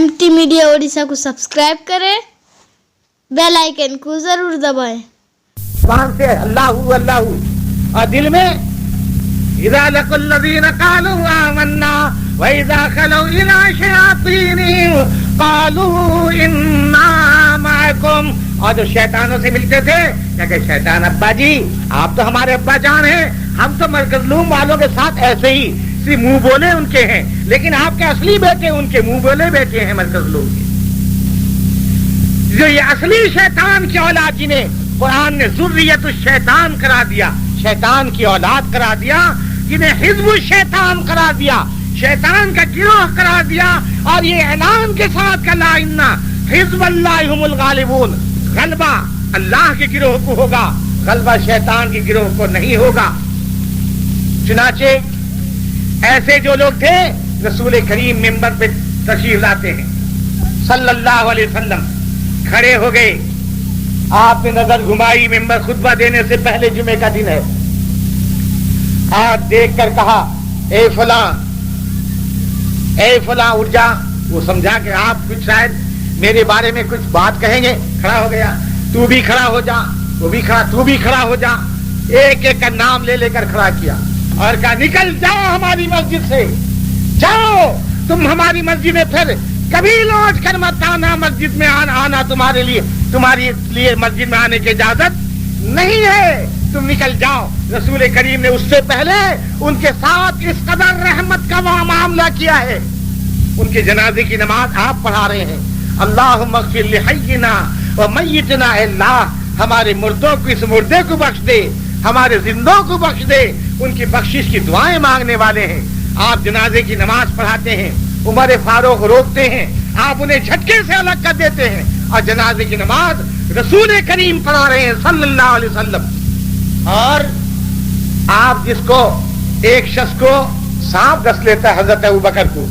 MT media Odisha को subscribe करें, bell icon को जरूर दबाएं। वहां से अल्लाहू अल्लाहू और दिल में इज़ा लक़ुल लज़ीना क़ालू आमन्ना व इज़ा खलू इला शयातीनिहिम क़ालू इन्ना मअकुम। और जो शैतानों से मिलते थे क्या शैतान अब्बा जी आप तो हमारे अब्बा जान हैं, हम तो मजलूम वालों के साथ ऐसे ही सिर्फ मुंह बोले उनके हैं, लेकिन आपके असली बेटे उनके मुंह बोले बेटे हैं मजलूम के। जो ये असली शैतान की औलाद जिन्हें कुरान ने ज़ुर्रियतु शैतान करा दिया, शैतान की औलाद करा दिया, जिन्हें हिज़्बु शैतान करा दिया, शैतान का गिरोह करा दिया, और ये ऐलान के साथ कला इन्ना हिज़्बुल्लाहि हुमुल गालिबून, गलबा अल्लाह के गिरोह को होगा, गलबा शैतान के गिरोह को नहीं होगा। चुनाचे ऐसे जो लोग थे रसूल करीम मिंबर पे तशरीफ लाते हैं सल्लल्लाहु अलैहि वसल्लम, खड़े हो गए, आपने नजर घुमाई, मिंबर खुतबा देने से पहले जुमे का दिन है, आप देख कर कहा ए फलां उठ जा। वो समझा कि आप कुछ शायद मेरे बारे में कुछ बात कहेंगे, खड़ा हो गया, तू भी खड़ा हो जा, वो भी खड़ा, तू भी खड़ा हो जा, एक एक का नाम ले लेकर खड़ा किया और कहा निकल जाओ हमारी मस्जिद से, जाओ तुम हमारी मस्जिद में फिर कभी लौट कर मत आना, मस्जिद में आना तुम्हारे लिए मस्जिद में आने की इजाजत नहीं है, तुम निकल जाओ। रसूल करीम ने उससे पहले उनके साथ इस कदर रहमत का मामला किया है। उनके जनाजे की नमाज आप पढ़ा रहे हैं, अल्लाहुम्मा अग़फ़िर लिहय्यिना व मय्यितना, अल्लाह हमारे मुर्दों को, इस मुर्दे को बख्श दे, हमारे जिंदों को बख्श दे, उनकी बख्शिश की दुआएं मांगने वाले हैं। आप जनाजे की नमाज पढ़ाते हैं, उमर फारूक रोकते हैं, आप उन्हें झटके से अलग कर देते हैं, और जनाजे की नमाज रसूल करीम पढ़ा रहे हैं सल्लल्लाहु अलैहि वसल्लम। और आप जिसको एक शख्स को सांप डस लेता है, हजरत अबू बकर को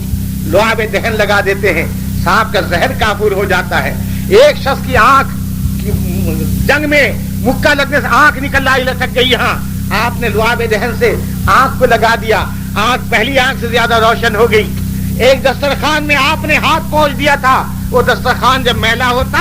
लुआब दहन लगा देते हैं, सांप का जहर काफूर हो जाता है। एक शख्स की आंख जंग में मुक्का लगने से आंख निकल आई, लटक गई, यहाँ आपने लुआब दहन से आंख को लगा दिया, आंख पहली आंख से ज्यादा रोशन हो गई। एक दस्तरखान में आपने हाथ पहुंच दिया था, वो दस्तरखान जब मैला होता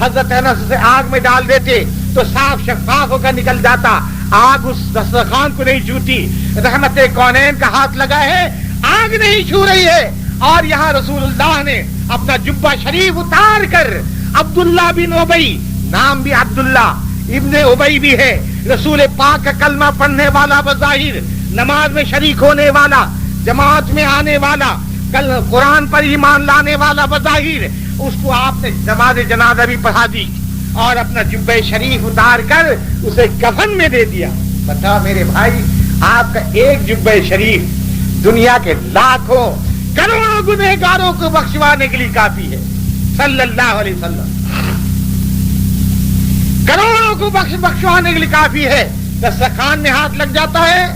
हजरत अनस से आग में डाल देते तो साफ शफाफ होकर निकल जाता, आग उस दस्तरखान को नहीं छूती। रहमत कौनैन का हाथ लगा है, आग नहीं छू रही है। और यहाँ रसूलुल्लाह ने अपना जुब्बा शरीफ उतार कर अब्दुल्ला बिन उबई, नाम भी अब्दुल्ला इब्ने उबई भी है, रसूल पाक का कलमा पढ़ने वाला, बज़ाहिर नमाज में शरीक होने वाला, जमात में आने वाला, कल कुरान पर ईमान लाने वाला, बज़ाहिर उसको आपने नमाज जनाजा भी पढ़ा दी और अपना जुब्बे शरीफ उतार कर उसे कफन में दे दिया। बताओ मेरे भाई, आपका एक जुब्बे शरीफ दुनिया के लाखों करोड़ों गुनहगारों को बख्शवाने के लिए काफी है सल्लल्लाहु अलैहि वसल्लम, करोड़ों को बख्शवाने के लिए काफी है। दस्तरखान में हाथ लग जाता है,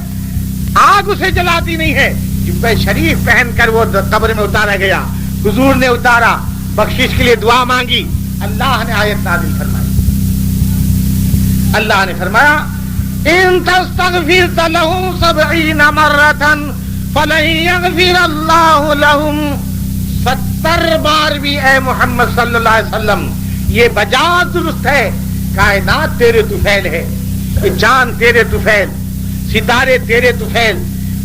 आग उसे जलाती नहीं है, जुब्बे शरीफ पहनकर वो कब्र में उतारा गया, हुजूर ने उतारा, बख्शिश के लिए दुआ मांगी, अल्लाह ने आयत नाज़िल फरमाई। अल्लाह ने फरमाया इन तस्तगफिर लहुम 70 मर्रतन फलन यगफिरल्लाहु लहुम, 70 बार भी ए मोहम्मद सल्लल्लाहु अलैहि वसल्लम ये बजा दुरुस्त है। कायनात तेरे तुफैल है, ये चांद तेरे तुफैल, सितारे तेरे तुफैल,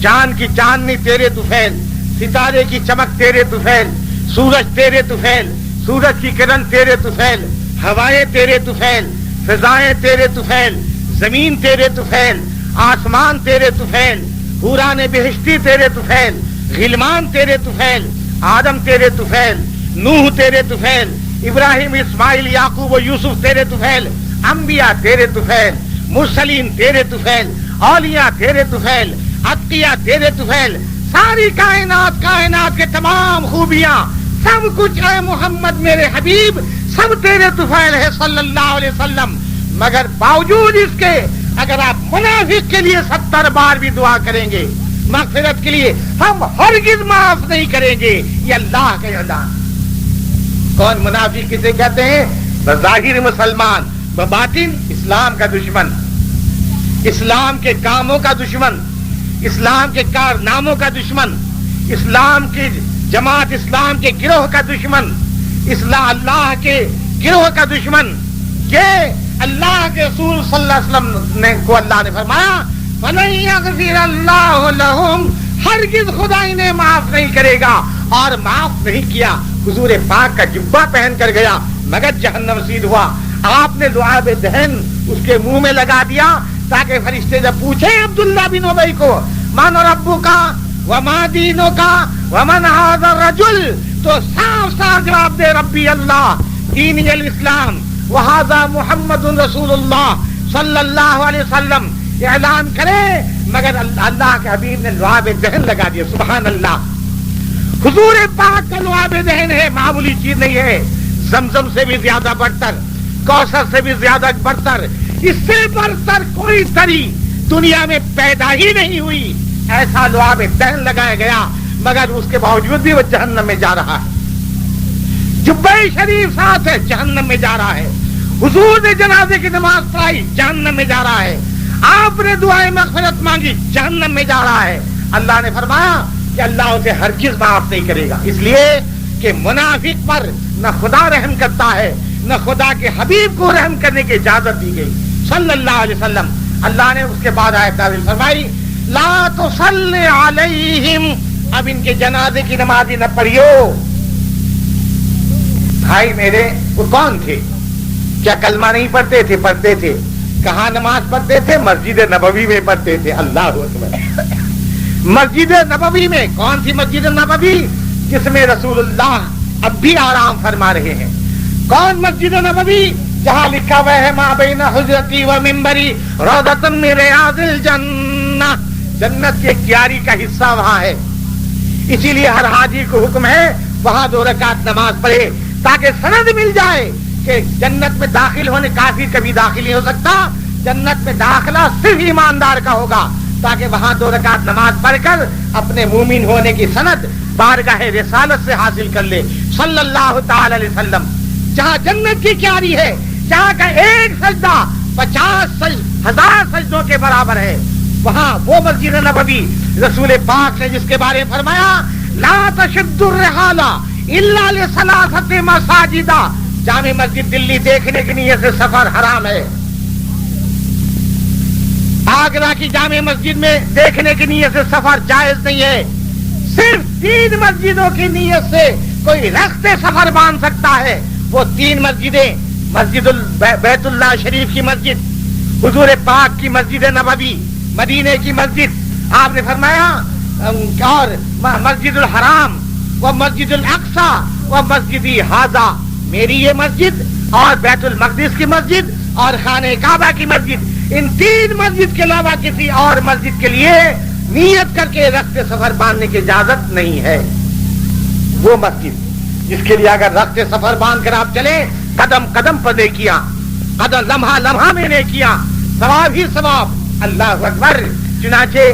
चांद की चांदनी तेरे तुफैल, सितारे की चमक तेरे तुफैल, सूरज तेरे तुफैल, सूरज की किरण तेरे तुफैल, हवाएं तेरे तुफैल, फिजाएं तेरे तुफैल, जमीन तेरे तुफैल, आसमान तेरे तुफैल, हुराने बेहिश्ती तेरे तुफैल, गिलमान तेरे तुफैल, आदम तेरे तुफैल, नूह तेरे तुफैल, इब्राहिम इस्माइल याकूब और यूसुफ तेरे तुफैल, अंबिया तेरे तुफैल, मुरसलीन तेरे तुफैल, औलिया तेरे तुफैल, अत्किया तेरे तुफैल, सारी कायनात के तमाम खूबियां, सब कुछ है मोहम्मद मेरे हबीब, सब तेरे तुफैल है सल्लल्लाहु अलैहि वसल्लम। मगर बावजूद इसके अगर आप मुनाफिक के लिए 70 बार भी दुआ करेंगे मग़फ़िरत के लिए, हम हरगिज़ माफ नहीं करेंगे, ये अल्लाह का ऐलान। कौन मुनाफिक किसे कहते हैं? बज़ाहिर मुसलमान, बबातिन इस्लाम का दुश्मन, इस्लाम के कामों का दुश्मन, इस्लाम के कारनामों का दुश्मन, इस्लाम की जमात इस्लाम के गिरोह का दुश्मन, अल्लाह के गिरोह का दुश्मन, ये अल्लाह के रसूल सल्लल्लाहु अलैहि वसल्लम ने को अल्लाह ने फरमाया फलन यगफिर अल्लाहु लहुम, हरगिज खुदा इन्हें माफ नहीं करेगा, और माफ नहीं किया। हुजूर पाक का जुब्बा पहन कर गया मगर जहन्नम रसीद हुआ। आपने लुआब दहन उसके मुंह में लगा दिया ताकि फरिश्ते जब पूछे अब्दुल्ला बिन उबई को मान रब्बु का व मा दीनो का व मन हाज़ा रजुल, तो साफ साफ जवाब दे रब्बी अल्लाह दीनी अल इस्लाम व हाज़ा मुहम्मदुन रसूलुल्लाह सल्लल्लाहु अलैहि वसल्लम ऐलान करे, मगर अल्लाह के हबीब ने लुआब दहन लगा दिया। सुभान अल्लाह। हुजूर पाक का लुआब दहन है, मामूली चीज नहीं है। जमजम से भी ज्यादा बढ़तर, कौसर से भी ज्यादा बढ़तर, इससे बढ़तर कोई तरी दुनिया में पैदा ही नहीं हुई। ऐसा लुआब दहन लगाया गया, मगर उसके बावजूद भी वो जहन्नम में जा रहा है। जुब्बे शरीफ साथ है, जहन्नम में जा रहा है। हुजूर ने जनाजे की नमाज पढ़ाई, जहन्नम में जा रहा है। आपने दुआए मग़फ़िरत मांगी, जहन्नम में जा रहा है। अल्लाह ने फरमाया कि अल्लाह उसे हरगिज़ माफ नहीं करेगा, इसलिए कि मुनाफिक पर न खुदा रहम करता है न खुदा के हबीब को रहम करने की इजाजत दी गई सल्लल्लाहु अलैहि वसल्लम। अल्लाह ने उसके बाद आयत नाज़िल फरमाई ला तुसल्ली अलैहिम, अब इनके जनाजे की नमाज न पढ़ियो। भाई मेरे, वो कौन थे? क्या कलमा नहीं पढ़ते थे? पढ़ते थे। कहाँ नमाज पढ़ते थे? मस्जिद नबवी में पढ़ते थे। अल्लाह अकबर। मस्जिद नबवी में, कौन सी मस्जिद नबवी? जिसमें रसूलुल्लाह अब भी आराम फरमा रहे हैं। कौन मस्जिद नबवी? जहाँ लिखा हुआ है मा बैना हुजरती व मिंबरी रौदतन मिन रियादिल जन्नह, जन्नत की क्यारी का हिस्सा वहाँ है। इसीलिए हर हाजी को हुक्म है वहाँ 2 रकात नमाज पढ़े, ताकि सनद मिल जाए कि जन्नत में दाखिल होने, काफिर कभी दाखिल नहीं हो सकता। जन्नत में दाखिला सिर्फ ईमानदार का होगा, ताकि वहाँ 2 रकात नमाज पढ़कर अपने मुमिन होने की सनद बारगाह रिसालत से हासिल कर ले सल्लल्लाहु ताला अलैहि वसल्लम। जहाँ जन्नत की क्यारी है, जहाँ का एक सजदा 50,000 सजदों के बराबर है, वहाँ वो मस्जिद नबवी रसूल पाक ने जिसके बारे में फरमाया ला तशुद्दुर रिहाला इल्ला लिसलासति मसाजिदा, जामे मस्जिद दिल्ली देखने की नीयत से सफर हराम है। आगरा की जामे मस्जिद में देखने की नीयत से सफर जायज नहीं है। सिर्फ 3 मस्जिदों की नीयत से कोई रास्ते सफर बांध सकता है। वो 3 मस्जिदें, मस्जिदुल बैतुल्लाह शरीफ की मस्जिद, हुजूर पाक की मस्जिद नबवी, मदीने की मस्जिद आपने फरमाया, और मस्जिदुल हराम व मस्जिदुल अक्सा व मस्जिदी हाजा, मेरी ये मस्जिद और बैतुल मक़दिस की मस्जिद और खाने काबा की मस्जिद, इन 3 मस्जिद के अलावा किसी और मस्जिद के लिए नियत करके रास्ते सफर बांधने की इजाजत नहीं है। वो मस्जिद जिसके लिए अगर रास्ते सफर बांध कर आप चले, कदम कदम पर ने किया, कदम लम्हा लम्हा में ने किया, सवाब ही सवाब। अल्लाह अकबर। चुनाचे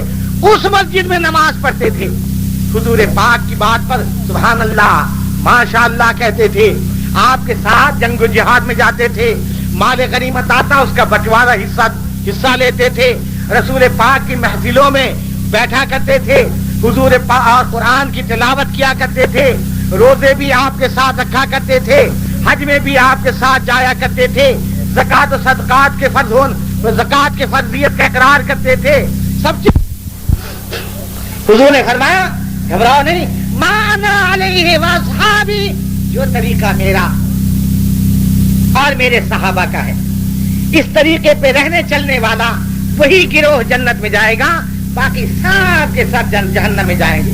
उस मस्जिद में नमाज पढ़ते थे। हुजूर पाक की बात पर सुभान अल्लाह माशाअल्लाह कहते थे। आपके साथ जंग जिहाद में जाते थे, माल गनीमत आता उसका बंटवारा हिस्सा लेते थे। रसूल पाक की महफिलों में बैठा करते थे। हुजूर पाक और कुरान की तिलावत किया करते थे। रोजे भी आपके साथ रखा करते थे। हज में भी आपके साथ जाया करते थे। ज़कात और सदकात के फर्ज होने, ज़कात के फर्जियत का इकरार करते थे। सब चीज हुजूर ने फरमाया घबराओ नहीं, माना अलैहि वअस्हाबी, जो तरीका मेरा और मेरे सहाबा का है, इस तरीके पे रहने चलने वाला वही गिरोह जन्नत में जाएगा, बाकी सब के सब जहन्नम में जाएंगे।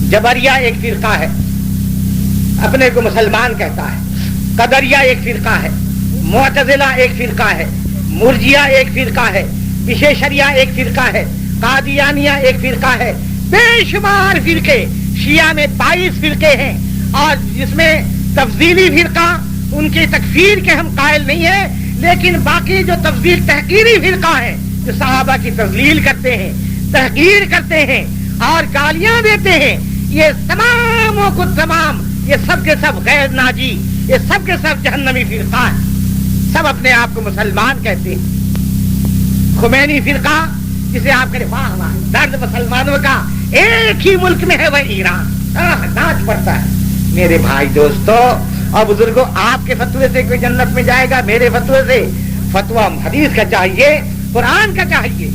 जबरिया एक फिरका है, अपने को मुसलमान कहता है। कदरिया एक फिरका है, मुअतज़िला एक फिरका है, मुर्जिया एक फिरका है, विशेषरिया एक फिरका है, कादियानिया एक फिरका है। बेशुमार फिरके, शिया में 22 फिरके हैं, और जिसमें तफजीली फिरका, उनकी तकफीर के हम कायल नहीं है, लेकिन बाकी जो तफजील तहकीरी फिरका है, जो सहाबा की तजलील करते हैं, तहकीर करते हैं और गालियां देते हैं, ये तमामों को तमाम, ये सब के सब गैर नाजी, ये सब के सब जहन्नमी फिरका है। सब अपने आप को मुसलमान कहते हैं। खुमैनी फिरका, जिसे आप कहें वाह वाह दर्द मुसलमानों का एक ही मुल्क में है, वह ईरान। नाच पड़ता है। मेरे भाई दोस्तों और बुजुर्गों, आपके फतवे से कोई जन्नत में जाएगा? मेरे फतवे से? फतवा हदीस का चाहिए, कुरान का चाहिए।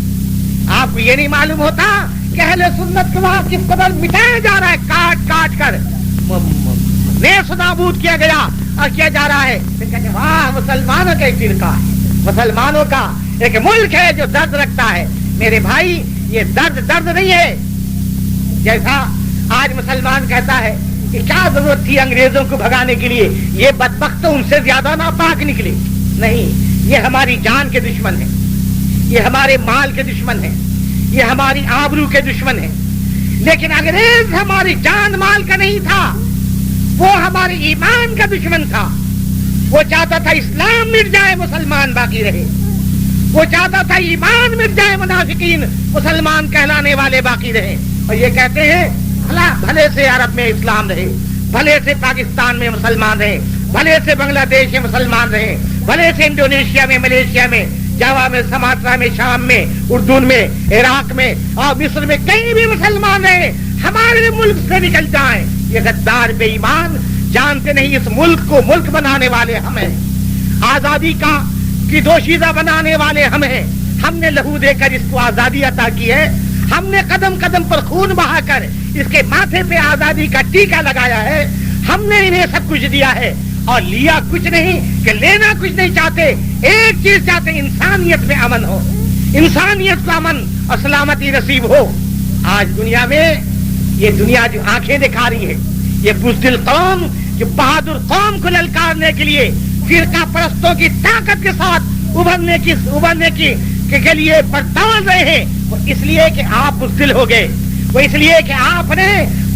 आपको ये नहीं मालूम होता कि अहले सुन्नत को वहां किस कदर मिटाया जा रहा है, काट काट कर नेस्त नाबूद किया गया और किया जा रहा है। फिर कहते वाह, मुसलमानों का एक फिरका है, मुसलमानों का एक मुल्क है जो दर्द रखता है। मेरे भाई, ये दर्द नहीं है। जैसा आज मुसलमान कहता है कि क्या जरूरत थी अंग्रेजों को भगाने के लिए, ये बदबख्त तो उनसे ज्यादा नापाक निकले। नहीं, ये हमारी जान के दुश्मन है, ये हमारे माल के दुश्मन है, ये हमारी आबरू के दुश्मन है। लेकिन अंग्रेज हमारी जान माल का नहीं था, वो हमारे ईमान का दुश्मन था। वो चाहता था इस्लाम मिट जाए, मुसलमान बाकी रहे। वो चाहता था ईमान मिट जाए, मुनाफिकीन मुसलमान कहलाने वाले बाकी रहे। और ये कहते हैं भले से अरब में इस्लाम रहे, भले से पाकिस्तान में मुसलमान रहे, भले से बांग्लादेश में मुसलमान रहे, भले से इंडोनेशिया में, मलेशिया में, जावा में, समात्रा में, शाम में, उर्दू में, इराक में और मिस्र में, कहीं भी मुसलमान रहे, हमारे मुल्क से निकल जाएं। ये गद्दार बेईमान जानते नहीं इस मुल्क को मुल्क बनाने वाले हम हैं, आजादी का की दोषीदा बनाने वाले हम हैं। हमने लहू देकर इसको आजादी अता की है, हमने कदम कदम पर खून बहाकर इसके माथे पे आजादी का टीका लगाया है। हमने इन्हें सब कुछ दिया है और लिया कुछ नहीं कि लेना कुछ नहीं चाहते। एक चीज चाहते, इंसानियत में अमन हो, इंसानियत को अमन और सलामती नसीब हो। आज दुनिया में ये दुनिया जो आंखें दिखा रही है, ये बुज़दिल कौम जो बहादुर कौम को ललकारने के लिए फिरका परस्तों की ताकत के साथ उभरने की के लिए बरतान रहे हैं, वो इसलिए कि आप बुज़दिल हो गए, वो इसलिए कि आपने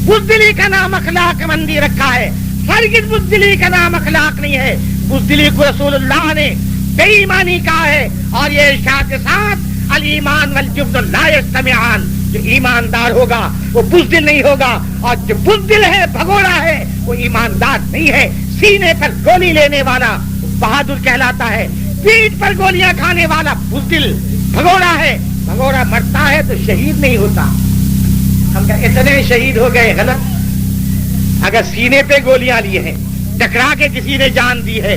बुज़दिली का नाम अखलाक मंदी रखा है। हरगिज़ बुज़दिली का नाम अखलाक नहीं है। बुज़दिली को रसूलुल्लाह ने बेईमानी कहा है और ये इरशाद के साथ अल ईमान वल जुब्न ला यस्तमिआन, जो ईमानदार होगा वो बुज़दिल नहीं होगा, और जो बुज़दिल है, भगोड़ा है, वो ईमानदार नहीं है। सीने पर गोली लेने वाला बहादुर कहलाता है, पीठ पर गोलियां खाने वाला बुज़दिल भगोड़ा है। भगोड़ा मरता है तो शहीद नहीं होता। हम क्या इतने शहीद हो गए? गलत। अगर सीने पे गोलियां ली हैं, टकरा के किसी ने जान दी है,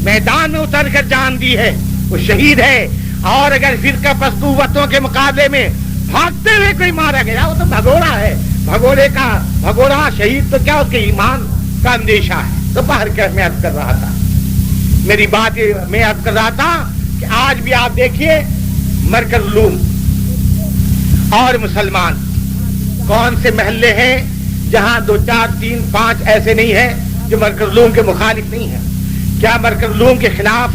मैदान में उतर कर जान दी है, वो शहीद है। और अगर फिरका पस्तूवतों के मुकाबले में भागते हुए कोई मारा गया, वो तो भगोड़ा है। भगोड़ा शहीद तो क्या, उसके ईमान का अंदेशा है। तो बाहर कर मैं अर्ज कर रहा था, मेरी बात मैं अर्ज कर रहा था कि आज भी आप देखिए मरकज़-उल-उलूम और मुसलमान कौन से महल्ले हैं जहां 2, 4, 3, 5 ऐसे नहीं है जो मरकज़-उल-उलूम के मुखालिफ नहीं है। क्या मरकज़-उल-उलूम के खिलाफ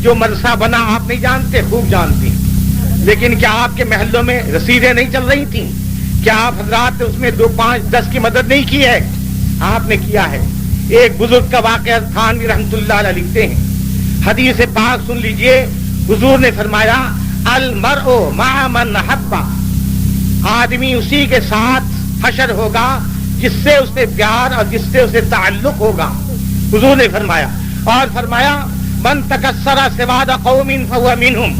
जो मदरसा बना आप नहीं जानते? खूब जानते हैं। लेकिन क्या आपके महल्लों में रसीदें नहीं चल रही थी? क्या आप हजरात ने उसमें 2, 5, 10 की मदद नहीं की है? आपने किया है। एक बुजुर्ग का वाक़या थानवी रहमतुल्लाह अलैह लिखते हैं, हदीस पाक सुन लीजिए। हुजूर ने फरमाया अल मरओ मा मन हब्बा, आदमी उसी के साथ हशर होगा जिससे उसे प्यार और जिससे उसे ताल्लुक होगा। हुजूर ने फरमाया, और फरमाया मन तकस्सरा सिवादा कौमिन फहुवा मिनहुम,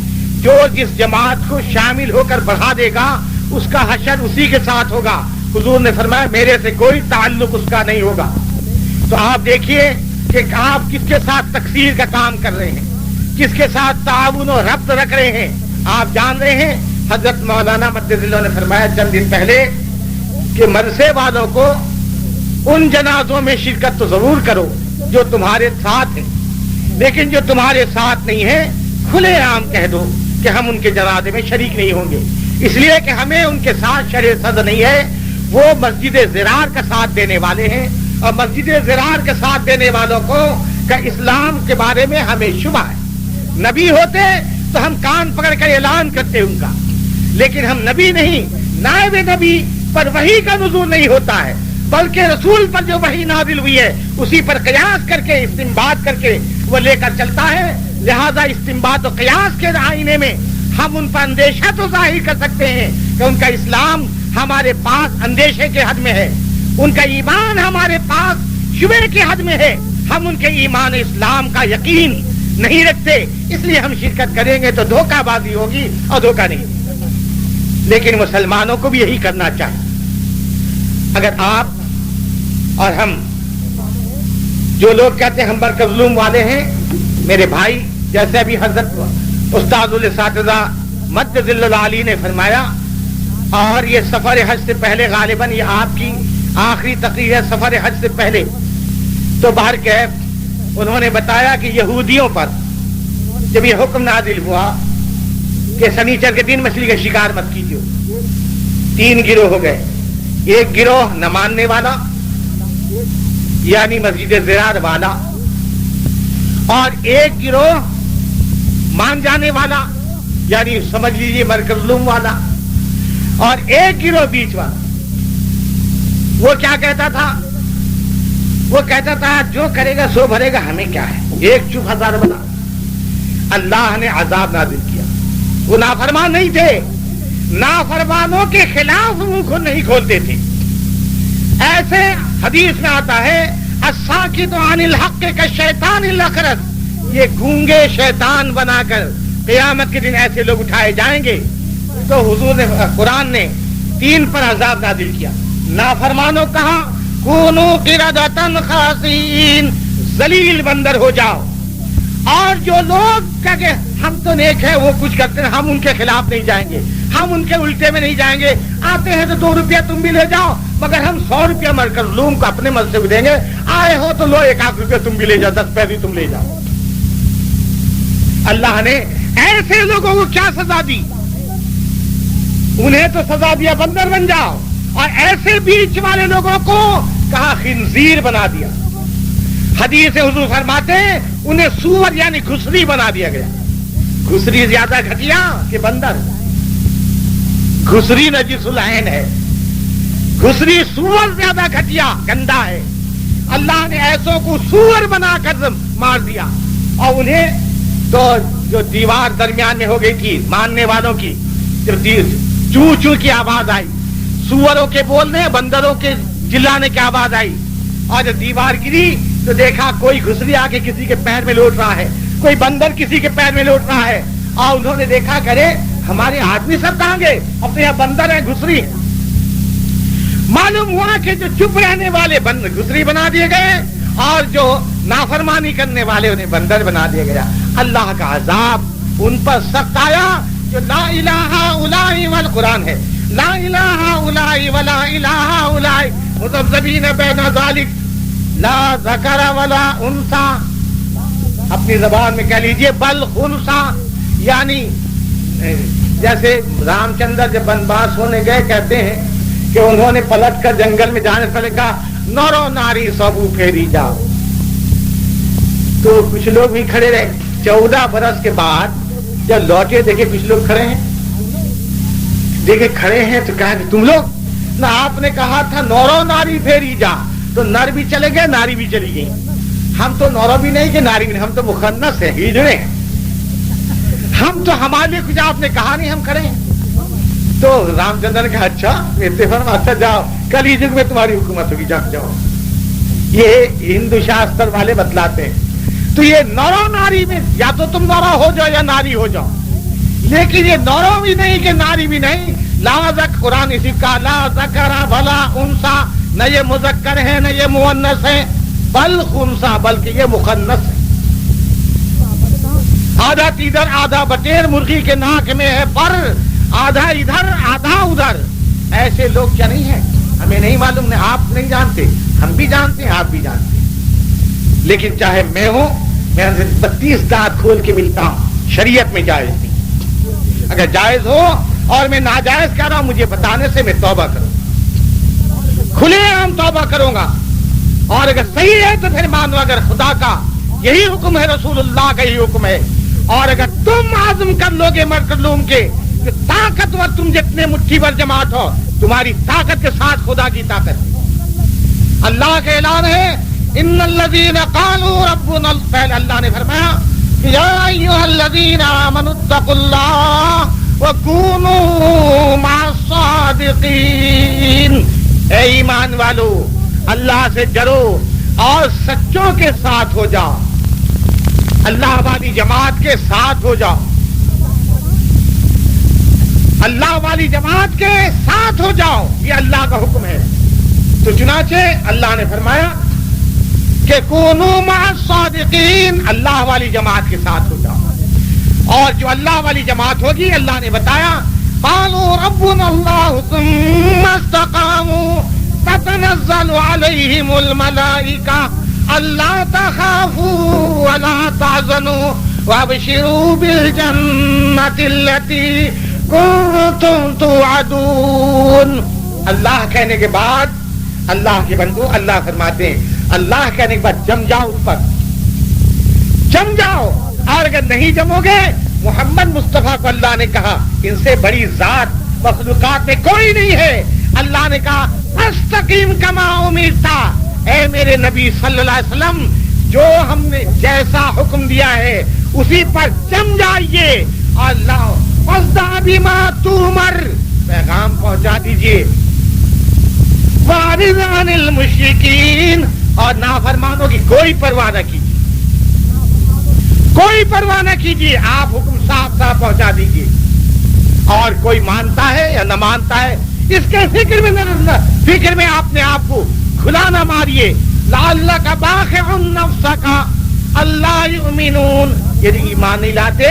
जो जिस जमात को शामिल होकर बढ़ा देगा उसका हशर उसी के साथ होगा। हुजूर ने फरमाया मेरे से कोई ताल्लुक उसका नहीं होगा। तो आप देखिए कि आप किसके साथ तकसीर का काम कर रहे हैं, किसके साथ ताउन और रब्त रख रहे हैं। आप जान रहे हैं हजरत मौलाना मद्दजिल्लाह ने फरमाया चंद दिन पहले कि मरसे वालों को उन जनाजों में शिरकत तो जरूर करो जो तुम्हारे साथ हैं, लेकिन जो तुम्हारे साथ नहीं है खुले आम कह दो कि हम उनके जनाजे में शरीक नहीं होंगे, इसलिए कि हमें उनके साथ शरीय सद नहीं है। वो मस्जिद ज़िरार का साथ देने वाले हैं और मस्जिद ज़िरार के साथ देने वालों को का इस्लाम के बारे में हमें शुबा है। नबी होते तो हम कान पकड़ कर ऐलान करते उनका, लेकिन हम नबी नहीं, नायब नबी पर वही का नुज़ूल नहीं होता है, बल्कि रसूल पर जो वही नाजिल हुई है उसी पर कयास करके इस्तिंबात करके वो लेकर चलता है। लिहाजा इस्तिंबात और कयास के आईने में हम उन पर अंदेशा तो जाहिर कर सकते हैं कि उनका इस्लाम हमारे पास अंदेशे के हद में है, उनका ईमान हमारे पास शुबे के हद में है। हम उनके ईमान इस्लाम का यकीन नहीं रखते, इसलिए हम शिरकत करेंगे तो धोखाबाजी होगी और धोखा नहीं। लेकिन मुसलमानों को भी यही करना चाहिए। अगर आप اور ہم جو لوگ کہتے ہیں ہم برکظلوم والے ہیں، میرے بھائی، جیسے ابھی حضرت استاد الاساتذہ مد ذل العالی نے فرمایا، اور یہ سفر حج سے پہلے غالباً یہ آپ کی آخری تقریر ہے سفر حج سے پہلے، تو بہرکیف انہوں نے بتایا کہ یہودیوں پر جب یہ حکم نازل ہوا کہ سنیچر کے دن مچھلی کا شکار مت کیجیے، 3 گروہ ہو گئے. ایک گروہ نہ ماننے والا یعنی مسجد زرار والا، اور ایک گروہ مان جانے والا یعنی سمجھ لیجیے برکظلوم والا، اور ایک گروہ بیچ والا. وہ کیا کہتا تھا؟ وہ کہتا تھا جو کرے گا سو بھرے گا، ہمیں کیا ہے، 1 چپ 1000 بنا. اللہ نے عذاب نازل کیا. وہ نافرمان نہیں تھے، نافرمانوں کے خلاف منہ کو نہیں کھولتے تھے. ایسے حدیث میں آتا ہے الساکت عن الحق کالشیطان الاخرس، یہ گونگے شیطان بنا کر قیامت کے دن ایسے لوگ اٹھائے جائیں گے. تو حضور نے قرآن نے 3 پر عذاب نازل کیا. نافرمانوں کہا کونو قردۃ خاسئین، ذلیل بندر ہو جاؤ. اور جو لوگ کہ ہم تو نیک ہیں وہ کچھ کرتے ہیں، ہم ان کے خلاف نہیں جائیں گے، ہم ان کے الٹے میں نہیں جائیں گے. آتے ہیں تو 2 روپیہ تم بھی لے جاؤ، مگر ہم 100 روپیہ مرکظلوم کو اپنے مل سے بھی دیں گے. آئے ہو تو لو 1 روپیہ تم بھی لے جاؤ، 10 پیسے تم لے جاؤ. اللہ نے ایسے لوگوں کو کیا سزا دی؟ انہیں تو سزا دیا بندر بن جاؤ، اور ایسے بیچ والے لوگوں کو کہا خنزیر بنا دیا. حدیث حضور فرماتے ہیں انہیں سور یعنی گھسری بنا دیا گیا. گھسری زیادہ گھٹیا کہ بندر؟ گھسری نجس العین ہے، گھسری سور زیادہ گھٹیا گندا ہے. اللہ نے ایسوں کو سور بنا کر مار دیا. اور انہیں تو جو دیوار درمیان میں ہو گئی تھی ماننے والوں کی، جب چو چو کی آواز آئی، سوروں کے بولنے بندروں کے جلانے کی آواز آئی، اور جب دیوار گری تو دیکھا کوئی گھسری آ کے کسی کے پیر میں لوٹ رہا ہے، کوئی بندر کسی کے پیر میں لوٹ رہا ہے. اور انہوں نے دیکھا کرے ہمارے آدمی سب کہاں گئے، اب تو یہاں بندر ہے گھسری ہے. معلوم ہوا کہ جو چپ رہنے والے گھسری بنا دیے گئے، اور جو نافرمانی کرنے والے انہیں بندر بنا دیا گیا. اللہ کا عذاب ان پر سخت آیا. جو لا الہ الا والقرآن ہے، لا الہ الا ولا الہ الا مذبذبین بین ذالک لا ذکر ولا انثی، اپنی زبان میں کہہ لیجئے بل خنثی، یعنی جیسے رام چندر جب بنواس ہونے گئے کہتے ہیں کہ انہوں نے پلٹ کر جنگل میں جانے سے کہا نر و ناری سبو پھیری جاؤ. تو کچھ لوگ بھی کھڑے رہے. 14 برس کے بعد جب لوٹے دیکھے کچھ لوگ کھڑے ہیں، دیکھے کھڑے ہیں تو کہا کہ تم لوگ نہ آپ نے کہا تھا نورو ناری پھیری جا، تو نر بھی چلے گئے ناری بھی چلی گئی. ہم تو نورو بھی نہیں کہ ناری بھی نہیں، ہم تو مخنث ہیں، ہجڑے ہیں. ہم تو ہمارے لیے کچھ آپ نے کہا نہیں، ہم کھڑے ہیں. تو رام چندر نے کہا اچھا اتفاق، اچھا جاؤ کل ہی جگ میں تمہاری حکومت ہوگی، جاؤ. یہ ہندو شاستر والے بتلاتے ہیں. تو یہ نورو ناری میں یا تو تم نورو ہو جاؤ یا ناری ہو جاؤ، لیکن یہ نورو بھی نہیں کہ ناری بھی نہیں. لا قرآن اسی کا لا ذکر ولا انثی، نہ یہ مذکر ہے نہ یہ مؤنث ہے، بل خنثی، بلکہ یہ مخنث ہے. آدھا ادھر آدھا بٹیر مرغی کے ناک میں ہے پر، آدھا ادھر آدھا ادھر. ایسے لوگ کیا نہیں ہیں؟ ہمیں نہیں معلوم، نہیں آپ نہیں جانتے، ہم بھی جانتے ہیں، آپ بھی جانتے ہیں. لیکن چاہے میں ہوں، میں 32 دانت کھول کے ملتا ہوں، شریعت میں جائز نہیں. اگر جائز ہو اور میں ناجائز کہہ رہا ہوں مجھے بتانے سے میں توبہ کروں، کھلے عام توبہ کروں گا. اور اگر صحیح ہے تو پھر مانو اگر خدا کا یہی حکم ہے، رسول اللہ کا یہی حکم ہے. اور اگر تم عزم کر لو گے مرکظلوم کے کہ طاقتور تم جتنے مٹھی بھر جماعت ہو، تمہاری طاقت کے ساتھ خدا کی طاقت. اللہ کا اعلان ہے ان الذین قالوا ربنا، پہلے اللہ نے فرمایا یا ایھا الذین آمنوا اتقوا اللہ وکونوا مع الصادقین. اے ایمان والو اللہ سے ڈرو اور سچوں کے ساتھ ہو جاؤ، اللہ والی جماعت کے ساتھ ہو جاؤ، اللہ والی جماعت کے ساتھ ہو جاؤ. یہ اللہ کا حکم ہے. तो चुनाचे अल्लाह ने फरमाया कि कूनू मअस सादिकीन, अल्लाह वाली जमात के साथ हो जाओ। और जो अल्लाह वाली जमात होगी, अल्लाह ने बताया क़ालू रब्बुना अल्लाहु सुम्मा इस्तक़ामू ततनज़्ज़लु अलैहिमुल मलाइका अल्ला तख़ाफू वला तहज़नू वअबशिरू बिल जन्नति अल्लती कुंतुम तुअदून। अल्लाह कहने के बाद अल्लाह के बंदो, अल्लाह फरमाते हैं, अल्लाह कहने के बाद जम जाओ, उस पर जम जाओ। और अगर नहीं जमोगे, मोहम्मद मुस्तफा को अल्लाह ने कहा इनसे बड़ी जात मखलूकात में कोई नहीं है। अल्लाह ने कहा फस्तकीम कमा उमिरता, ऐ मेरे नबी सल्लल्लाहु अलैहि वसल्लम, जो हमने जैसा हुक्म दिया है उसी पर जम जाइए। अल्लाह फस्दा बिमा तुमर, पैगाम पहुंचा दीजिए। वारिज़ अनिल मुश्रिकीन, और नाफरमानों की कोई परवाह न कीजिए, कोई परवाह न कीजिए, आप हुक्म साफ साफ पहुंचा दीजिए। और कोई मानता है या न मानता है, इसके फिक्र में अपने आप को खुला न मारिए। लअल्लका बाखिउन नफ्सका अल्ला युमिनून, यदि ईमान नहीं लाते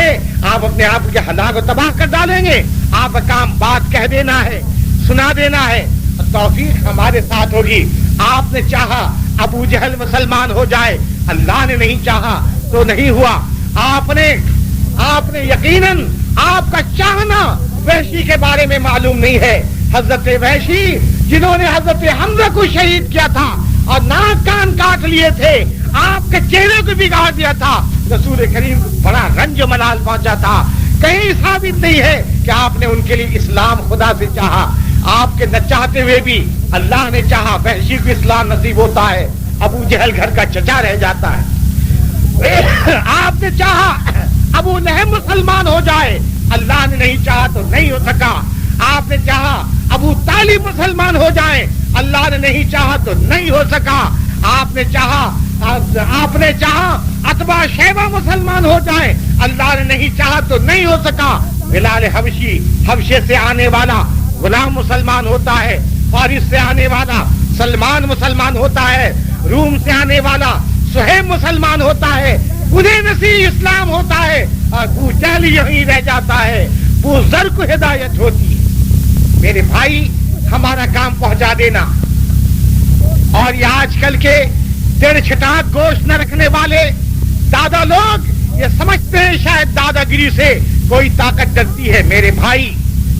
आप अपने आप के हलाक को तबाह कर डालेंगे। आप काम बात कह देना है, सुना देना है, तौफीक हमारे साथ होगी। आपने चाहा अबू जहल मुसलमान हो जाए, अल्लाह ने नहीं चाहा तो नहीं हुआ। आपने यकीनन आपका चाहना वहशी के बारे में मालूम नहीं है। हजरत वहशी जिन्होंने हजरत हमजा को शहीद किया था और नाक कान काट लिए थे, आपके चेहरे को बिगाड़ दिया था, रसूल करीम को बड़ा रंज मलाल पहुंचा था। कहीं साबित नहीं है कि आपने उनके लिए इस्लाम खुदा से चाहा। आपके न चाहते हुए भी अल्लाह ने चाहा, वहशी को इस्लाम नसीब होता है, अबू जहल घर का चचा रह जाता है। आपने चाहा अबू लहब मुसलमान हो जाए, अल्लाह ने नहीं चाहा तो नहीं हो सका। आपने चाहा अबू तालिब मुसलमान हो जाए, अल्लाह ने नहीं चाहा तो नहीं हो सका। आपने चाहा अतबा शैबा मुसलमान हो जाए, अल्लाह ने नहीं चाहा तो नहीं हो सका। बिलाल हबशी, हबशे से आने वाला गुलाम मुसलमान होता है, फारिस से आने वाला सलमान मुसलमान होता है, रूम से आने वाला सुहेब मुसलमान होता है, उन्हें नसीब इस्लाम होता है, और अबू जहल यहीं रह जाता है, वो जर को हिदायत होती है। मेरे भाई, हमारा काम पहुंचा देना। और ये आजकल के डेढ़ छटाक गोश्त न रखने वाले दादा लोग ये समझते हैं शायद दादागिरी से कोई ताकत डरती है। मेरे भाई,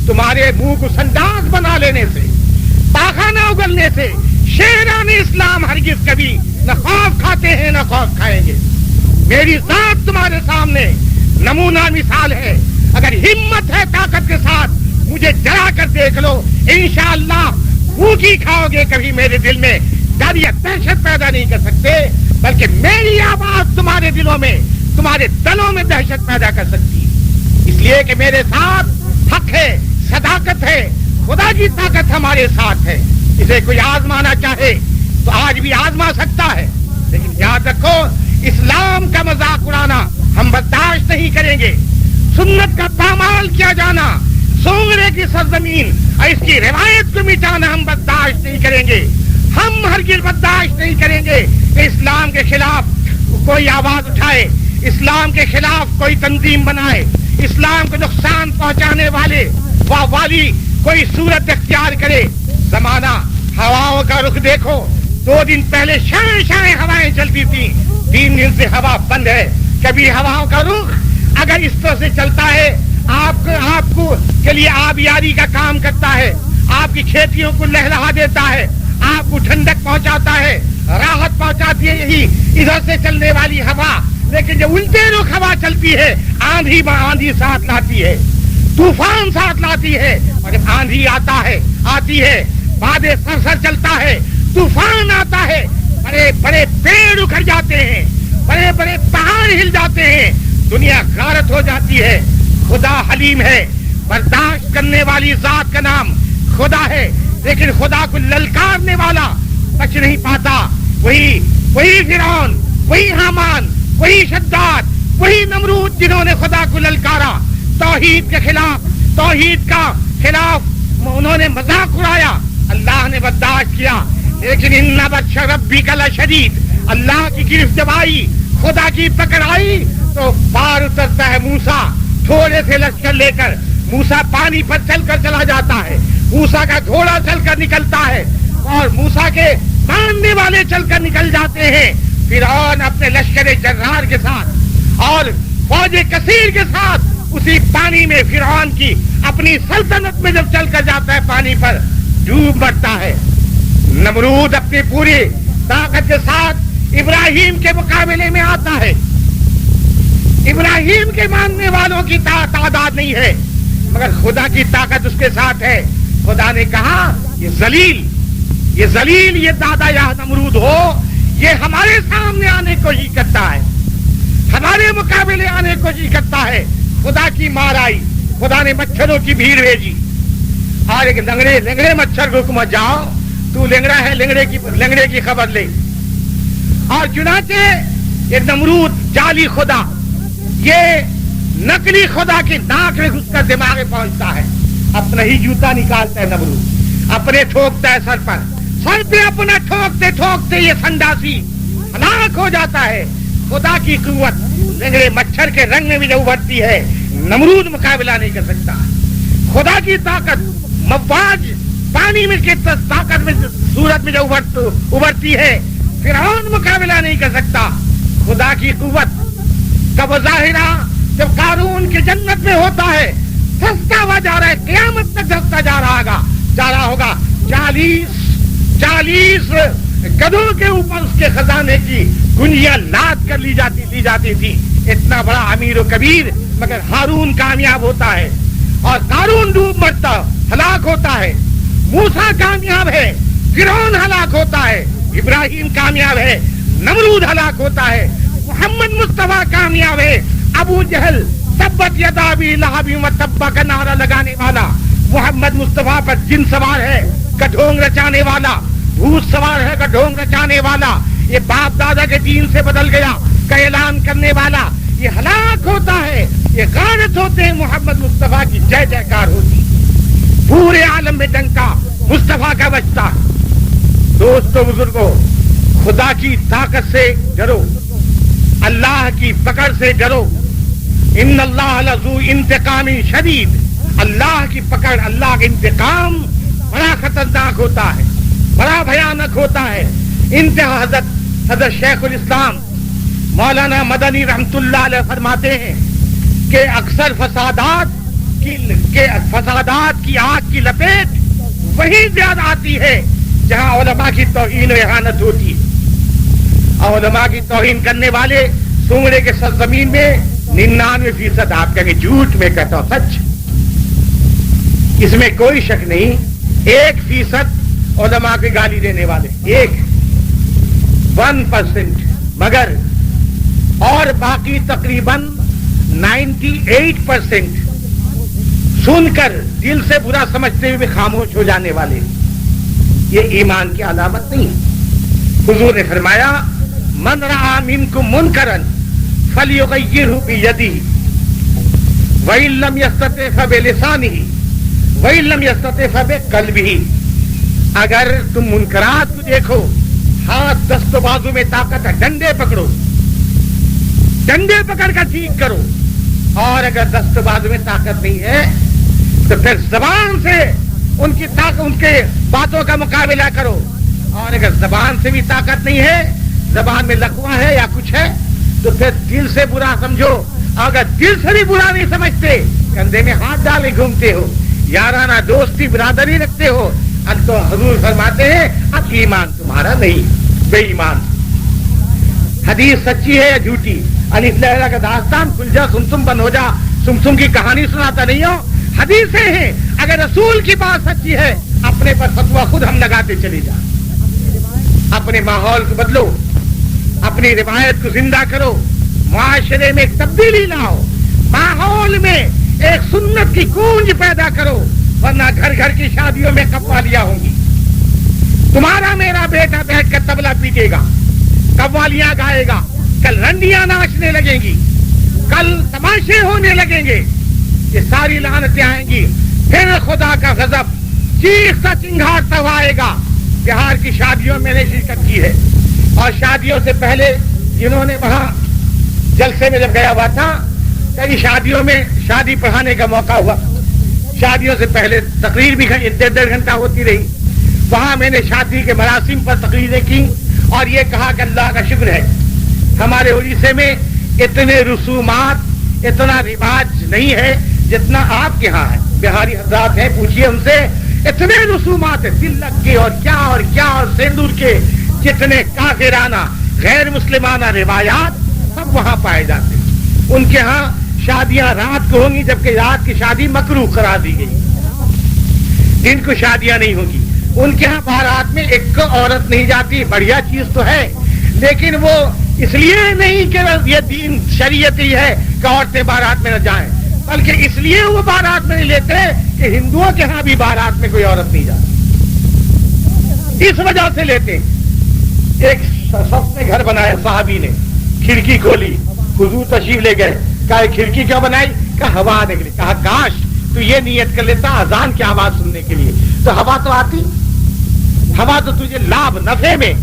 तुम्हारे मुंह को संडास बना लेने से, पाखाना उगलने से शेरान इस्लाम हरगिज कभी न खौफ खाते हैं न खौफ खाएंगे। मेरी जात तुम्हारे सामने नमूना मिसाल है। अगर हिम्मत है ताकत के साथ मुझे जरा कर देख लो, इंशाअल्लाह भूखी खाओगे, कभी मेरे दिल में डर या दहशत पैदा नहीं कर सकते, बल्कि मेरी आवाज तुम्हारे दिलों में, तुम्हारे तनों में दहशत पैदा कर सकती है। इसलिए कि मेरे साथ हक है, सदाकत है, खुदा की ताकत हमारे साथ है। इसे कोई आजमाना चाहे तो आज भी आजमा सकता है, लेकिन याद रखो, इस्लाम का मजाक उड़ाना हम बर्दाश्त नहीं करेंगे। सुन्नत का पामाल किया जाना, सोंगरे की सरजमीन और इसकी रिवायत को मिटाना हम बर्दाश्त नहीं करेंगे। हम हरगिज़ बर्दाश्त नहीं करेंगे कि इस्लाम के खिलाफ कोई आवाज उठाए, इस्लाम के खिलाफ कोई तंजीम बनाए, इस्लाम को नुकसान पहुंचाने वाली कोई सूरत इख्तियार करे। जमाना हवाओं का रुख देखो, 2 दिन पहले शाएं हवाएं चलती थी, 3 दिन से हवा बंद है। कभी हवाओं का रुख अगर इस तरह से चलता है, आपको के लिए आबियारी का काम करता है, आपकी खेतियों को लहलहा देता है, आपको ठंडक पहुंचाता है, राहत पहुंचाती है यही इधर से चलने वाली हवा। लेकिन जब उल्टे रुख हवा चलती है, आंधी साथ लाती है, तूफान साथ लाती है। और जब आंधी आती है, बादे सर चलता है, तूफान आता है, बड़े बड़े पेड़ उखड़ जाते हैं, बड़े बड़े पहाड़ हिल जाते हैं, दुनिया गारत हो जाती है। खुदा हलीम है, बर्दाश्त करने वाली जात का नाम खुदा है, लेकिन खुदा को ललकारने वाला बच नहीं पाता। वही फिरौन, वही हामान, वही शद्दाद, वही नमरूद जिन्होंने खुदा को ललकारा, तौहीद के खिलाफ, तौहीद का खिलाफ उन्होंने मजाक उड़ाया, अल्लाह ने बर्दाश्त किया। لیکن ان بطش ربک لشدید، اللہ کی گرفت جب آئی، خدا کی پکڑ آئی تو پار اترتا ہے موسیٰ تھوڑے سے لشکر لے کر. موسیٰ پانی پر چل کر چلا جاتا ہے، موسیٰ کا گھوڑا چل کر نکلتا ہے اور موسیٰ کے ماننے والے چل کر نکل جاتے ہیں. فرعون اپنے لشکر جرار کے ساتھ اور فوج کثیر کے ساتھ اسی پانی میں فرعون کی اپنی سلطنت میں جب چل کر جاتا ہے پانی پر ڈوب مرتا ہے. نمرود اپنی پوری طاقت کے ساتھ ابراہیم کے مقابلے میں آتا ہے. ابراہیم کے ماننے والوں کی تعداد نہیں ہے مگر خدا کی طاقت اس کے ساتھ ہے. خدا نے کہا یہ ذلیل یہ دادا یا نمرود ہو، یہ ہمارے سامنے آنے کو ہی کرتا ہے، ہمارے مقابلے آنے کو ہی کرتا ہے. خدا کی مار آئی، خدا نے مچھروں کی بھیڑ بھیجی اور ایک لنگڑے مچھر کو حکم جاؤ تو لنگڑا ہے، لنگڑے کی خبر لے. اور چنانچہ یہ نمرود جعلی خدا، یہ نقلی خدا کی ناک میں گھس کر دماغ میں پہنچتا ہے، اپنا ہی جوتا نکالتا ہے نمرود، اپنے ٹھوکتا ہے سر پہ اپنا ٹھوکتے ٹھوکتے یہ سنڈاسی ہلاک ہو جاتا ہے. خدا کی قوت لنگڑے مچھر کے رنگ میں بھی جب ابھرتی ہے نمرود مقابلہ نہیں کر سکتا. خدا کی طاقت مواج پانی میں کی طاقت میں صورت میں جب ابھرتی ہے فرعون مقابلہ نہیں کر سکتا. خدا کی قوت کا مظاہرہ جب قارون کی جنت میں ہوتا ہے دھستا ہوا جا رہا ہے، قیامت تک دھستا جا رہا ہوگا. 40 گدھوں کے اوپر اس کے خزانے کی گنجیاں لاد کر لی جاتی تھی. اتنا بڑا امیر و کبیر مگر ہارون کامیاب ہوتا ہے اور قارون ڈوب مرتا ہلاک ہوتا ہے. موسیٰ کامیاب ہے، فرعون ہلاک ہوتا ہے، ابراہیم کامیاب ہے، نمرود ہلاک ہوتا ہے. محمد مصطفیٰ کامیاب ہے، ابو جہل تبت یدا ابی لہب وتب کا نعرہ لگانے والا محمد مصطفیٰ پر جن سوار ہے کا ڈھونگ رچانے والا، بھوت سوار ہے کا ڈھونگ رچانے والا، یہ باپ دادا کے دین سے بدل گیا کا اعلان کرنے والا، یہ ہلاک ہوتا ہے، یہ غارت ہوتے ہیں. محمد مصطفیٰ کی جے جیکار ہوتی، پورے عالم میں ڈنکا مصطفیٰ کا بجتا. دوستو بزرگوں، خدا کی طاقت سے ڈرو، اللہ کی پکڑ سے ڈرو. ان اللہ لذو انتقام شدید، اللہ کی پکڑ، اللہ کا انتقام بڑا خطرناک ہوتا ہے، بڑا بھیانک ہوتا ہے. انتہا حضرت شیخ الاسلام مولانا مدنی رحمت اللہ علیہ فرماتے ہیں کہ اکثر فسادات کی آگ کی لپیٹ وہی زیادہ آتی ہے جہاں علماء کی توہین و اہانت ہوتی ہے. علماء کی توہین کرنے والے سونگڑے کے سرزمین میں 99% آپ کہیں گے جھوٹ، میں کہتا ہوں سچ، اس میں کوئی شک نہیں. 1% علماء کی گالی دینے والے، 1% مگر اور باقی تقریباً 98% سن کر دل سے برا سمجھتے ہوئے بھی خاموش ہو جانے والے. یہ ایمان کی علامت نہیں. حضور نے فرمایا من رأى منکم منکرا فلیغیرہ بیدہ وإن لم یستطع فبلسانہ وإن لم یستطع فبقلبہ. اگر تم منکرات کو دیکھو، ہاتھ دست و بازو میں طاقت ہے، ڈنڈے پکڑو، ڈنڈے پکڑ کر ٹھیک کرو. اور اگر دست و بازو میں طاقت نہیں ہے تو پھر زبان سے ان کے باتوں کا مقابلہ کرو. اور اگر زبان سے بھی طاقت نہیں ہے، زبان میں لقوہ ہے یا کچھ ہے، تو پھر دل سے برا سمجھو. اگر دل سے بھی برا نہیں سمجھتے، کندھے میں ہاتھ ڈالے گھومتے ہو، یارانہ دوستی برادری رکھتے ہو، اب تو حضور فرماتے ہیں اب ایمان تمہارا نہیں، بے ایمان. حدیث سچی ہے یا جھوٹی؟ الف لیلہ کا داستان کھل جا سمسم بند ہو جا، سمسم کی کہانی سناتا نہیں ہو، حدیثیں ہیں. اگر رسول کی بات سچی ہے، اپنے پر فتویٰ خود ہم لگاتے چلے جا. اپنے ماحول کو بدلو، اپنی روایت کو زندہ کرو، معاشرے میں ایک تبدیلی لاؤ، ماحول میں ایک سنت کی گونج پیدا کرو، ورنہ گھر گھر کی شادیوں میں قوالیاں ہوں گی. تمہارا میرا بیٹا بیٹھ کر طبلہ پیٹے گا، قوالیاں گائے گا، کل رنڈیاں ناچنے لگیں گی، کل تماشے ہونے لگیں گے. یہ ساری لعنتیں آئیں گی. پھر خدا کا غضب چیختا چنگھاڑتا ہوا آئے گا کہ बिहार की शादियों में मैंने शिरकत की है और शादियों से पहले जिन्होंने वहां जलसे में जब गया हुआ था, कई शादियों में शादी पढ़ाने का मौका हुआ। शादियों से पहले तकरीर भी 1.5 घंटा होती रही। वहां मैंने शादी के मरासिम पर तकरीरें की और ये कहा कि अल्लाह का शुक्र है हमारे उड़ीसे में इतने रसूमात, इतना रिवाज नहीं है जितना आपके यहाँ है। बिहारी हजरात हैं, पूछिए उनसे, इतने रसूमात है, तिलक के और क्या सिंदूर के, जितने काफिराना गैर मुस्लिमाना रिवायात सब वहां पाए जाते हैं। उनके यहाँ शादियां रात को होंगी, जबकि रात की शादी मकरूह करार दी गई, दिन को शादियां नहीं होंगी। उनके यहाँ बारात में एक औरत नहीं जाती, बढ़िया चीज तो है, लेकिन वो इसलिए नहीं कि ये दीन शरीयत ही है कि औरतें बारात में न जाएं, बल्कि इसलिए वो बारात में नहीं लेते कि हिंदुओं के यहाँ भी बारात में कोई औरत नहीं जाती, इस वजह से लेते। एक शख्स ने घर बनाया, साहबी ने खिड़की खोली, हुजूर तशरीफ ले गए, कहा खिड़की क्यों बनाई? कहा हवा आने के लिए। कहा काश तू ये नियत कर लेता अजान की आवाज सुनने के लिए, तो हवा तो आती, हवा तो तुझे लाभ नफे में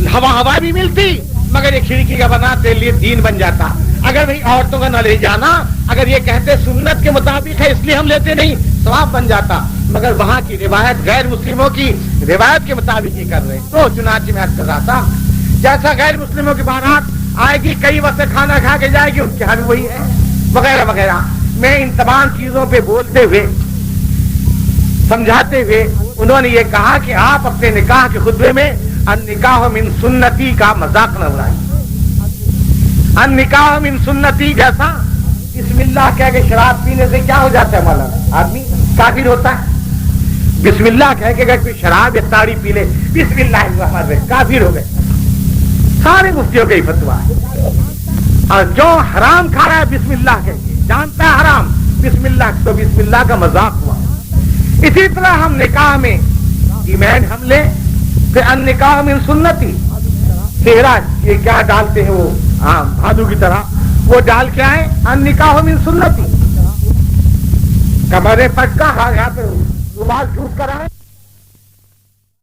हवा भी मिलती, मगर ये खिड़की का बना तेरे लिए दीन बन जाता। अगर भाई औरतों का न ले जाना, अगर ये कहते सुन्नत के मुताबिक है इसलिए हम लेते नहीं, सवाब बन जाता, मगर वहां की रिवायत गैर मुस्लिमों की रिवायत के मुताबिक ही कर रहे। तो चुनाची में कर रहा था, जैसा गैर मुस्लिमों की बारात आएगी कई वक्त खाना खा के जाएगी, उनके यहाँ भी वही है, वगैरह वगैरह। मैं इन तमाम चीजों पे बोलते हुए, समझाते हुए, उन्होंने ये कहा कि आप अपने निकाह के खुतबे में निकाह मिन सुन्नती का मजाक न उड़ाइए। निकाह मिन सुन्नती जैसा बिस्मिल्लाह कह के शराब पीने से क्या हो जाता है? मौलाना आदमी काफिर होता है। बिस्मिल्लाह कह के अगर कोई शराब या ताड़ी पी ले, बिस्मिल्लाह काफिर हो गए। सारे मुफ्तियों का ही फतवा है। और जो हराम खा रहा है बिस्मिल्लाह कह के, जानता है हराम, बिस्मिल्लाह, तो बिस्मिल्लाह का मजाक हुआ। इसी तरह हम निकाह में ईमान हम ले, फिर निकाह मिन सुन्नती, सेहरा ये क्या डालते हैं वो, हाँ भादू की तरह, वो डाल के आए, निकाह मिन सुन्नती, कमरे पटका, हाँ यहाँ पे रुमाल छूट कर आए।